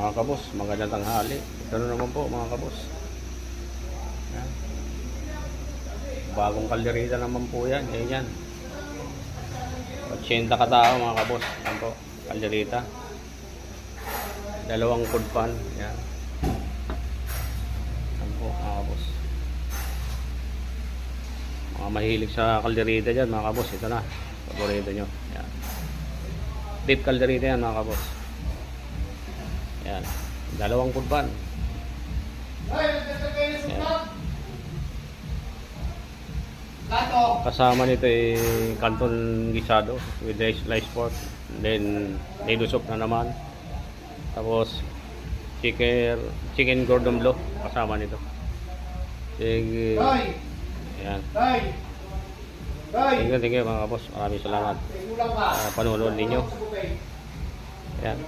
Mga kabos, magandang tanghali. Ito na naman po mga kabos. Yan. Bagong kalderita naman po yan. Yan. 80 katao mga kabos. Yan po, kalderita. Dalawang food pan. Yan. Yan po mga kabos. Mga mahilig sa kalderita dyan mga kabos. Ito na, paborito nyo. Yan. Beef kalderita yan mga kabos. Yan. Dalawang food pan. Yan. Kasama nito ay canton gisado with sliced pork. Then nido soup na naman. Tapos chicken cordon bleu kasama nito. Sige. Yan. Thank you mga boss. Maraming salamat sa panonood ninyo. Yan.